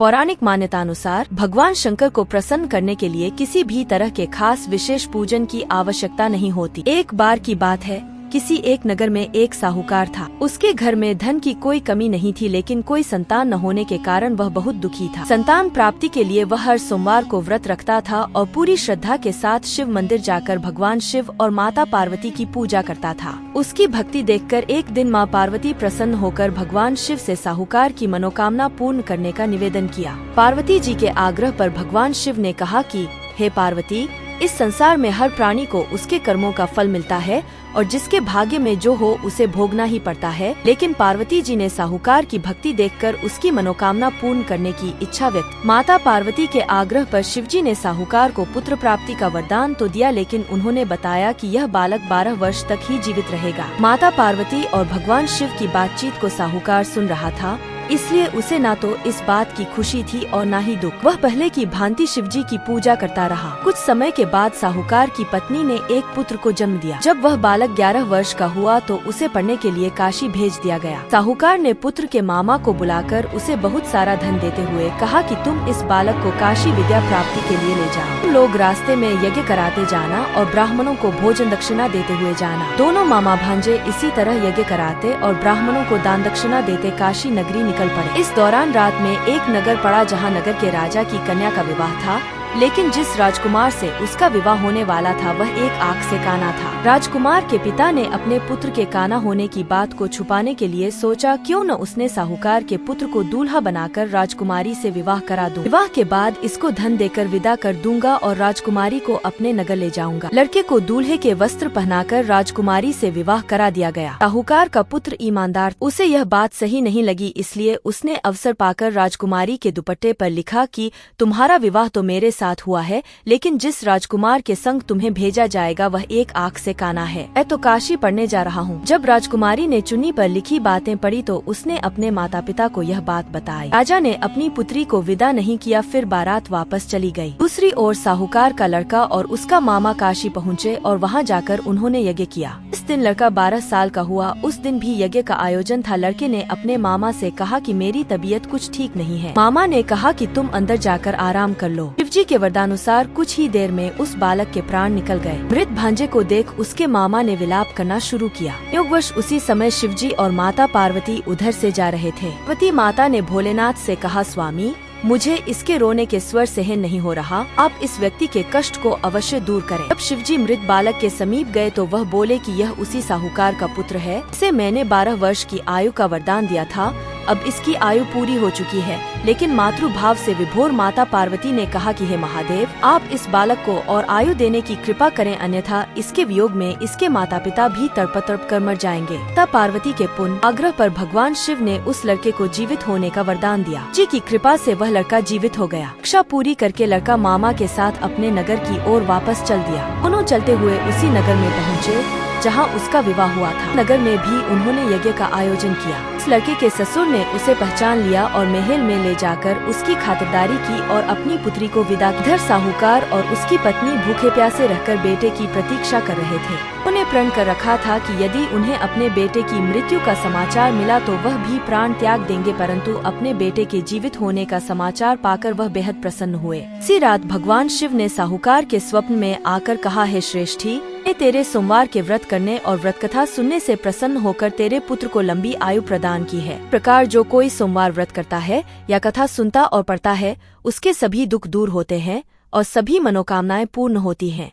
पौराणिक मान्यतानुसार भगवान शंकर को प्रसन्न करने के लिए किसी भी तरह के खास विशेष पूजन की आवश्यकता नहीं होती। एक बार की बात है, किसी एक नगर में एक साहूकार था। उसके घर में धन की कोई कमी नहीं थी, लेकिन कोई संतान न होने के कारण वह बहुत दुखी था। संतान प्राप्ति के लिए वह हर सोमवार को व्रत रखता था और पूरी श्रद्धा के साथ शिव मंदिर जाकर भगवान शिव और माता पार्वती की पूजा करता था। उसकी भक्ति देखकर एक दिन माँ पार्वती प्रसन्न होकर भगवान शिव से साहूकार की मनोकामना पूर्ण करने का निवेदन किया। पार्वती जी के आग्रह पर भगवान शिव ने कहा कि हे पार्वती, इस संसार में हर प्राणी को उसके कर्मों का फल मिलता है और जिसके भाग्य में जो हो उसे भोगना ही पड़ता है। लेकिन पार्वती जी ने साहूकार की भक्ति देखकर उसकी मनोकामना पूर्ण करने की इच्छा व्यक्त। माता पार्वती के आग्रह पर शिवजी ने साहूकार को पुत्र प्राप्ति का वरदान तो दिया, लेकिन उन्होंने बताया कि यह बालक 12 वर्ष तक ही जीवित रहेगा। माता पार्वती और भगवान शिव की बातचीत को साहूकार सुन रहा था, इसलिए उसे ना तो इस बात की खुशी थी और ना ही दुख। वह पहले की भांति शिवजी की पूजा करता रहा। कुछ समय के बाद साहूकार की पत्नी ने एक पुत्र को जन्म दिया। जब वह बालक 11 वर्ष का हुआ तो उसे पढ़ने के लिए काशी भेज दिया गया। साहूकार ने पुत्र के मामा को बुलाकर उसे बहुत सारा धन देते हुए कहा कि तुम इस बालक को काशी विद्या प्राप्ति के लिए ले जाओ। तुम लोग रास्ते में यज्ञ कराते जाना और ब्राह्मणों को भोजन दक्षिणा देते हुए जाना। दोनों मामा भांजे इसी तरह यज्ञ कराते और ब्राह्मणों को दान दक्षिणा देते काशी नगरी निकल पड़े। इस दौरान रात में एक नगर पड़ा जहाँ नगर के राजा की कन्या का विवाह था, लेकिन जिस राजकुमार से उसका विवाह होने वाला था वह एक आंख से काना था। राजकुमार के पिता ने अपने पुत्र के काना होने की बात को छुपाने के लिए सोचा क्यों न उसने साहूकार के पुत्र को दूल्हा बनाकर राजकुमारी से विवाह करा दूं। विवाह के बाद इसको धन देकर विदा कर दूंगा और राजकुमारी को अपने नगर ले जाऊंगा। लड़के को दूल्हे के वस्त्र पहनाकर राजकुमारी से विवाह करा दिया गया। साहूकार का पुत्र ईमानदार, उसे यह बात सही नहीं लगी, इसलिए उसने अवसर पाकर राजकुमारी के दुपट्टे पर लिखा कि तुम्हारा विवाह तो मेरे साथ हुआ है, लेकिन जिस राजकुमार के संग तुम्हें भेजा जाएगा वह एक आंख से काना है। मैं तो काशी पढ़ने जा रहा हूँ। जब राजकुमारी ने चुन्नी पर लिखी बातें पढ़ी तो उसने अपने माता पिता को यह बात बताई। राजा ने अपनी पुत्री को विदा नहीं किया, फिर बारात वापस चली गई। दूसरी ओर साहूकार का लड़का और उसका मामा काशी पहुँचे और वहाँ जाकर उन्होंने यज्ञ किया। इस दिन लड़का 12 साल का हुआ। उस दिन भी यज्ञ का आयोजन था। लड़के ने अपने मामा से कहा कि मेरी तबीयत कुछ ठीक नहीं है। मामा ने कहा कि तुम अंदर जाकर आराम कर लो। शिवजी के वरदानुसार कुछ ही देर में उस बालक के प्राण निकल गए। मृत भांजे को देख उसके मामा ने विलाप करना शुरू किया। योगवश उसी समय शिवजी और माता पार्वती उधर से जा रहे थे। पार्वती माता ने भोलेनाथ से कहा, स्वामी, मुझे इसके रोने के स्वर सहन नहीं हो रहा, आप इस व्यक्ति के कष्ट को अवश्य दूर करें। जब शिवजी मृत बालक के समीप गए तो वह बोले कि यह उसी साहूकार का पुत्र है। इसे मैंने 12 वर्ष की आयु का वरदान दिया था। अब इसकी आयु पूरी हो चुकी है। लेकिन मातृभाव से विभोर माता पार्वती ने कहा कि हे महादेव, आप इस बालक को और आयु देने की कृपा करें, अन्यथा इसके वियोग में इसके माता पिता भी तड़प तड़प कर मर जाएंगे। तब पार्वती के पुण्य आग्रह पर भगवान शिव ने उस लड़के को जीवित होने का वरदान दिया। जी की कृपा से वह लड़का जीवित हो गया। इच्छा पूरी करके लड़का मामा के साथ अपने नगर की ओर वापस चल दिया। दोनों चलते हुए उसी नगर में पहुँचे जहाँ उसका विवाह हुआ था। नगर में भी उन्होंने यज्ञ का आयोजन किया। इस लड़के के ससुर ने उसे पहचान लिया और महल में ले जाकर उसकी खातिरदारी की और अपनी पुत्री को विदा किया। इधर साहूकार और उसकी पत्नी भूखे प्यासे रहकर बेटे की प्रतीक्षा कर रहे थे। उन्हें प्रण कर रखा था कि यदि उन्हें अपने बेटे की मृत्यु का समाचार मिला तो वह भी प्राण त्याग देंगे, परंतु अपने बेटे के जीवित होने का समाचार पाकर वह बेहद प्रसन्न हुए। इसी रात भगवान शिव ने साहूकार के स्वप्न में आकर कहा, हे श्रेष्ठी, मैं तेरे सोमवार के व्रत करने और व्रत कथा सुनने से प्रसन्न होकर तेरे पुत्र को लंबी आयु प्रदान की है। इस प्रकार जो कोई सोमवार व्रत करता है या कथा सुनता और पढ़ता है उसके सभी दुख दूर होते हैं और सभी मनोकामनाएं पूर्ण होती हैं।